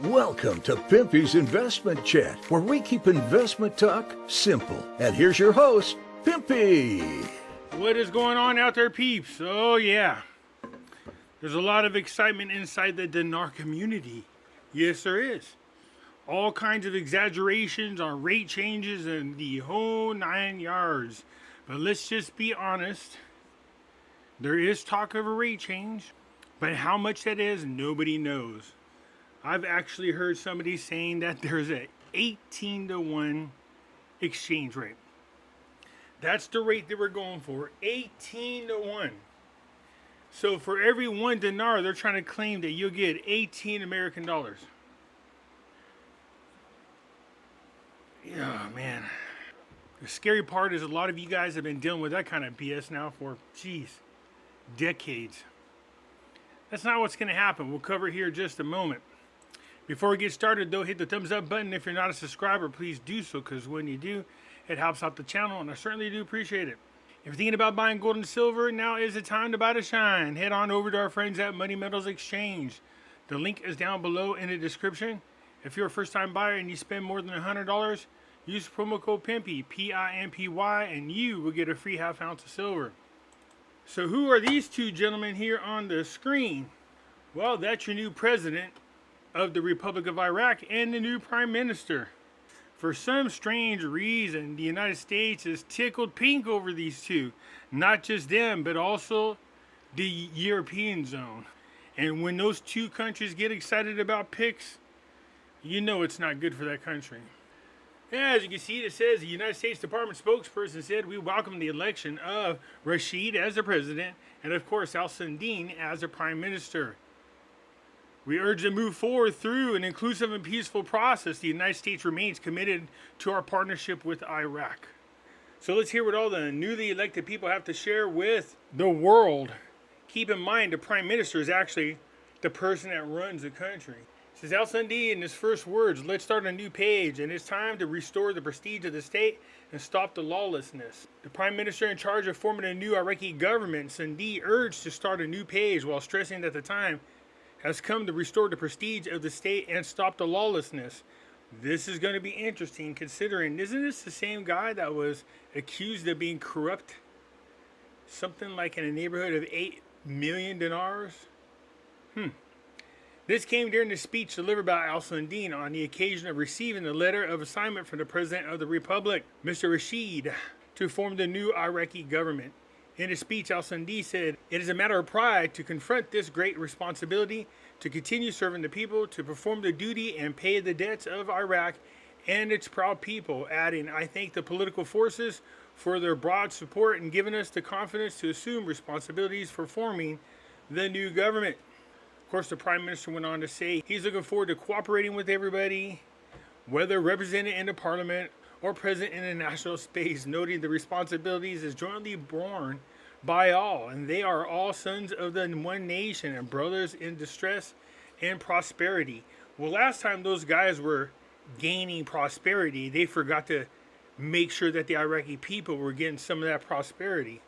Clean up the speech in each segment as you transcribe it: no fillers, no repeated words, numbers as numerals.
Welcome to Pimpy's Investment Chat, where we keep investment talk simple. And here's your host, Pimpy. What is going on out there, peeps? Oh, yeah. There's a lot of excitement inside the dinar community. Yes, there is. All kinds of exaggerations on rate changes and the whole 9 yards. But let's just be honest. There is talk of a rate change, but how much that is, nobody knows. I've actually heard somebody saying that there's an 18-to-1 exchange rate. That's the rate that we're going for, 18-to-1. So for every 1 dinar, they're trying to claim that you'll get 18 American dollars. Yeah, man. The scary part is a lot of you guys have been dealing with that kind of BS now for, decades. That's not what's going to happen. We'll cover it here in just a moment. Before we get started, though, hit the thumbs up button. If you're not a subscriber, please do so, because when you do, it helps out the channel, and I certainly do appreciate it. If you're thinking about buying gold and silver, now is the time to buy the shine. Head on over to our friends at Money Metals Exchange. The link is down below in the description. If you're a first-time buyer and you spend more than $100, use promo code Pimpy, P-I-M-P-Y, and you will get a free half ounce of silver. So who are these two gentlemen here on the screen? Well, that's your new president of the Republic of Iraq and the new prime minister. For some strange reason, the United States is tickled pink over these two. Not just them, but also the European zone. And when those two countries get excited about picks, you know it's not good for that country. As you can see, it says the United States Department spokesperson said we welcome the election of Rashid as the president and, of course, al-Sandin as the prime minister. We urge to move forward through an inclusive and peaceful process. The United States remains committed to our partnership with Iraq. So let's hear what all the newly elected people have to share with the world. Keep in mind, the prime minister is actually the person that runs the country. It says al-Sandin in his first words, let's start a new page, and it's time to restore the prestige of the state and stop the lawlessness. The prime minister in charge of forming a new Iraqi government, Sandin, urged to start a new page while stressing that the time has come to restore the prestige of the state and stop the lawlessness. This is going to be interesting considering, isn't this the same guy that was accused of being corrupt? Something like in a neighborhood of 8 million dinars? This came during the speech delivered by al-Sandin on the occasion of receiving the letter of assignment from the President of the Republic, Mr. Rashid, to form the new Iraqi government. In his speech, al-Sandin said, it is a matter of pride to confront this great responsibility, to continue serving the people, to perform the duty and pay the debts of Iraq and its proud people, adding, I thank the political forces for their broad support and giving us the confidence to assume responsibilities for forming the new government. Of course, the Prime Minister went on to say he's looking forward to cooperating with everybody, whether represented in the Parliament or present in the national space, noting the responsibilities is jointly borne by all, and they are all sons of the one nation and brothers in distress and prosperity. Well, last time those guys were gaining prosperity, they forgot to make sure that the Iraqi people were getting some of that prosperity.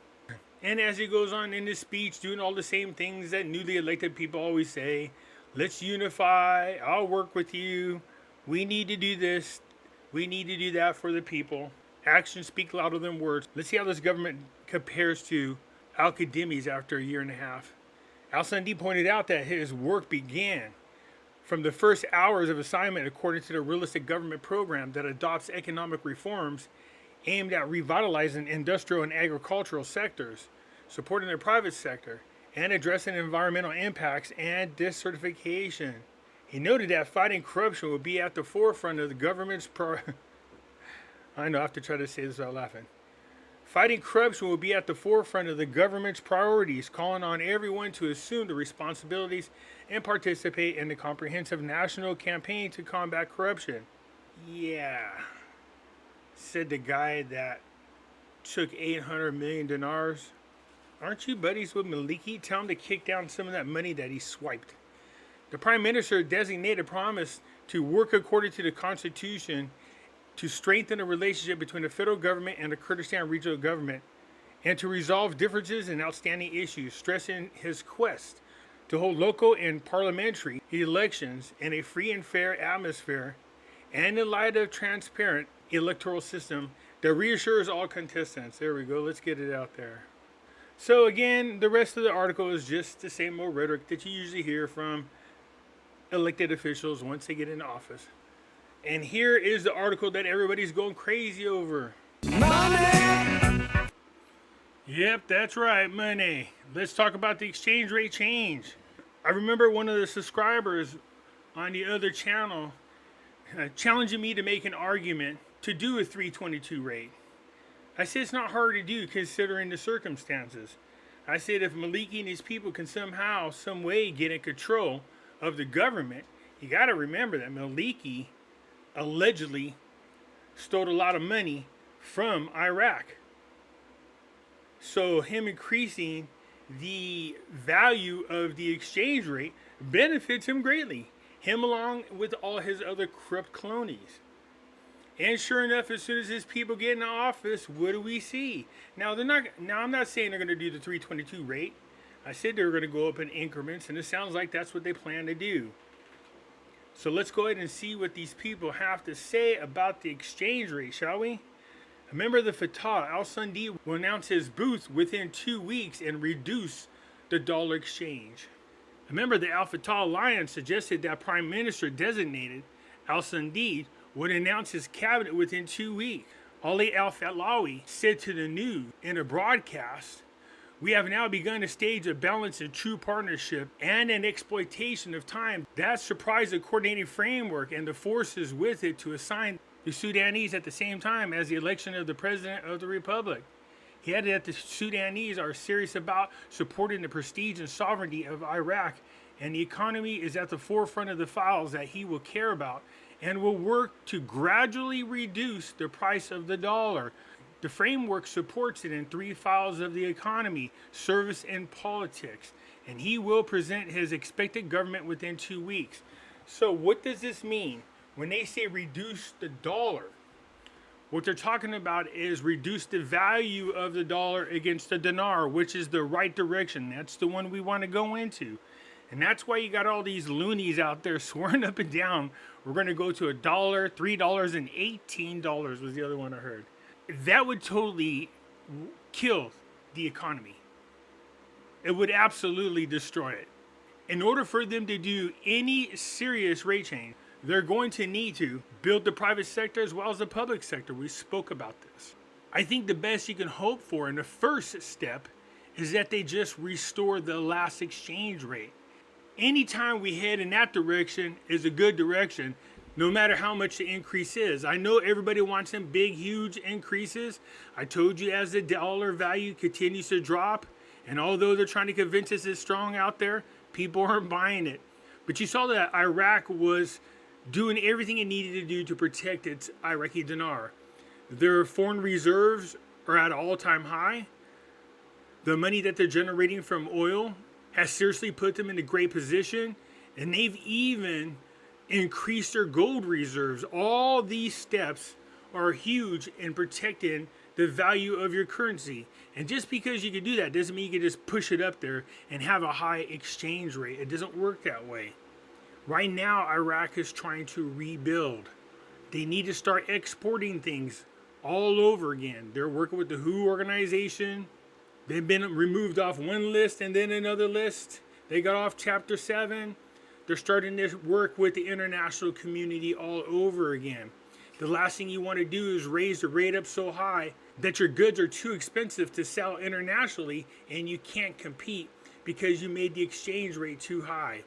And as he goes on in his speech, doing all the same things that newly elected people always say, let's unify, I'll work with you, we need to do this, we need to do that for the people. Actions speak louder than words. Let's see how this government compares to al-Qadimi's after a year and a half. Al-Sandin pointed out that his work began from the first hours of assignment according to the realistic government program that adopts economic reforms aimed at revitalizing industrial and agricultural sectors, supporting the private sector, and addressing environmental impacts and desertification. He noted that fighting corruption would be at the forefront of the government's I know, I have to try to say this without laughing. Fighting corruption will be at the forefront of the government's priorities, calling on everyone to assume the responsibilities and participate in the comprehensive national campaign to combat corruption. Yeah, said the guy that took 800 million dinars. Aren't you buddies with Maliki? Tell him to kick down some of that money that he swiped. The Prime Minister designated promise to work according to the Constitution to strengthen the relationship between the federal government and the Kurdistan regional government and to resolve differences and outstanding issues, stressing his quest to hold local and parliamentary elections in a free and fair atmosphere and in light of transparent electoral system that reassures all contestants. There we go. Let's get it out there. So again, the rest of the article is just the same old rhetoric that you usually hear from elected officials once they get into office. And here is the article that everybody's going crazy over. Money! Yep, that's right, money. Let's talk about the exchange rate change. I remember one of the subscribers on the other channel challenging me to make an argument to do a 322 rate. I said it's not hard to do considering the circumstances. I said if Maliki and his people can somehow, some way get in control of the government, you got to remember that Maliki allegedly stole a lot of money from Iraq. So him increasing the value of the exchange rate benefits him greatly. Him along with all his other corrupt cronies. And sure enough, as soon as his people get in office, what do we see? Now I'm not saying they're going to do the 322 rate. I said they were going to go up in increments, and it sounds like that's what they plan to do. So let's go ahead and see what these people have to say about the exchange rate, shall we? A member of the Fatah, Al-Sundi, will announce his booth within 2 weeks and reduce the dollar exchange. A member of the Al-Fatah Alliance suggested that Prime Minister designated Al-Sundi would announce his cabinet within 2 weeks. Ali Al-Falawi said to the News in a broadcast, "We have now begun a stage of balance and true partnership and an exploitation of time that surprised the coordinating framework and the forces with it to assign the Sudanese at the same time as the election of the President of the Republic." He added that the Sudanese are serious about supporting the prestige and sovereignty of Iraq, and the economy is at the forefront of the files that he will care about and will work to gradually reduce the price of the dollar. The framework supports it in 3 files of the economy, service, and politics, and he will present his expected government within 2 weeks. So what does this mean? When they say reduce the dollar, what they're talking about is reduce the value of the dollar against the dinar, which is the right direction. That's the one we want to go into. And that's why you got all these loonies out there swearing up and down, we're going to go to $1, $3, and $18 was the other one I heard. That would totally kill the economy. It would absolutely destroy it. In order for them to do any serious rate change, they're going to need to build the private sector as well as the public sector. We spoke about this. I think the best you can hope for in the first step is that they just restore the last exchange rate. Anytime we head in that direction is a good direction, no matter how much the increase is. I know everybody wants them big, huge increases. I told you as the dollar value continues to drop, and although they're trying to convince us it's strong out there, people aren't buying it. But you saw that Iraq was doing everything it needed to do to protect its Iraqi dinar. Their foreign reserves are at an all-time high. The money that they're generating from oil has seriously put them in a great position, and they've even increased their gold reserves. All these steps are huge in protecting the value of your currency. And just because you can do that doesn't mean you can just push it up there and have a high exchange rate. It doesn't work that way. Right now, Iraq is trying to rebuild. They need to start exporting things all over again. They're working with the WHO organization. They've been removed off one list and then another list. They got off Chapter 7. They're starting to work with the international community all over again. The last thing you want to do is raise the rate up so high that your goods are too expensive to sell internationally and you can't compete because you made the exchange rate too high.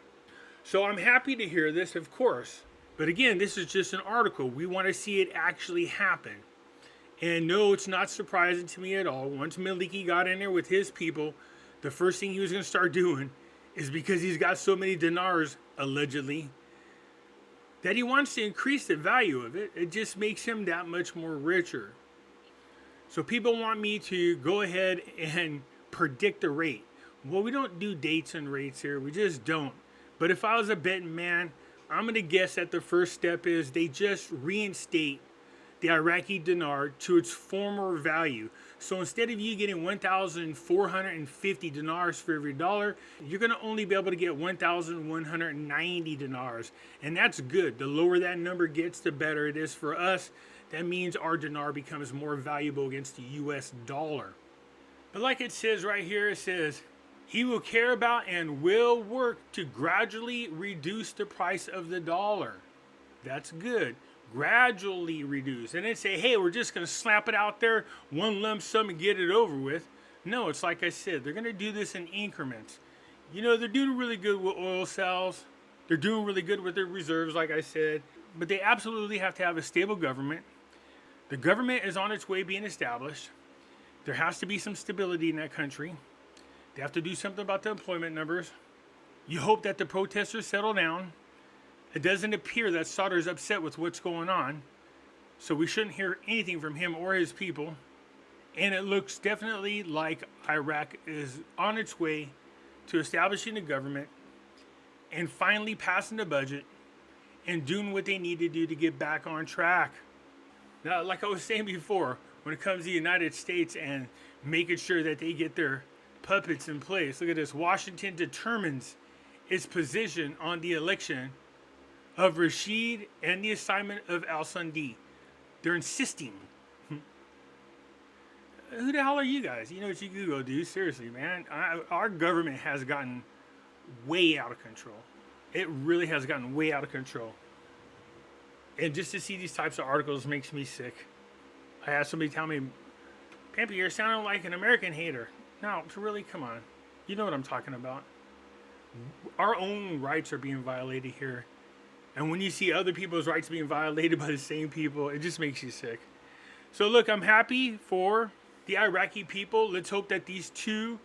So I'm happy to hear this, of course. But again, this is just an article. We want to see it actually happen. And no, it's not surprising to me at all. Once Maliki got in there with his people, the first thing he was going to start doing is because he's got so many dinars, allegedly, that he wants to increase the value of it. It just makes him that much more richer. So people want me to go ahead and predict the rate. Well, we don't do dates and rates here. We just don't. But if I was a betting man, I'm going to guess that the first step is they just reinstate the Iraqi dinar to its former value. So instead of you getting 1,450 dinars for every dollar, you're going to only be able to get 1,190 dinars. And that's good. The lower that number gets, the better it is for us. That means our dinar becomes more valuable against the US dollar. But like it says right here, it says, he will care about and will work to gradually reduce the price of the dollar. That's good. Gradually reduce. And then say, hey, we're just going to slap it out there, one lump sum and get it over with. No, it's like I said, they're going to do this in increments. You know, they're doing really good with oil sales. They're doing really good with their reserves, like I said. But they absolutely have to have a stable government. The government is on its way being established. There has to be some stability in that country. They have to do something about the employment numbers. You hope that the protesters settle down. It doesn't appear that Sadr is upset with what's going on, so we shouldn't hear anything from him or his people. And it looks definitely like Iraq is on its way to establishing a government and finally passing the budget and doing what they need to do to get back on track. Now, like I was saying before, when it comes to the United States and making sure that they get their puppets in place, look at this. Washington determines its position on the election of Rashid and the assignment of al-Sandi. They're insisting. Who the hell are you guys? You know what you Google do? Seriously, man. Our government has gotten way out of control. It really has gotten way out of control. And just to see these types of articles makes me sick. I had somebody tell me, Pimpy, you're sounding like an American hater. No, really, come on. You know what I'm talking about. Our own rights are being violated here. And when you see other people's rights being violated by the same people, it just makes you sick. So look, I'm happy for the Iraqi people. Let's hope that these two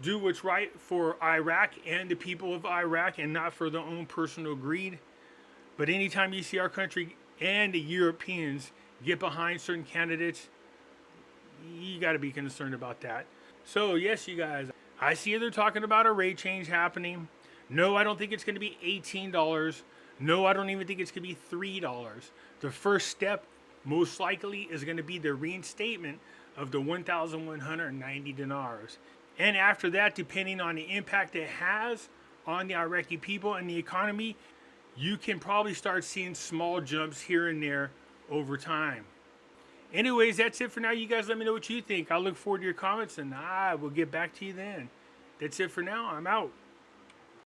do what's right for Iraq and the people of Iraq and not for their own personal greed. But anytime you see our country and the Europeans get behind certain candidates, you got to be concerned about that. So yes, you guys, I see they're talking about a rate change happening. No, I don't think it's going to be $18. No, I don't even think it's going to be $3. The first step, most likely, is going to be the reinstatement of the 1,190 dinars. And after that, depending on the impact it has on the Iraqi people and the economy, you can probably start seeing small jumps here and there over time. Anyways, that's it for now. You guys let me know what you think. I look forward to your comments, and I will get back to you then. That's it for now. I'm out.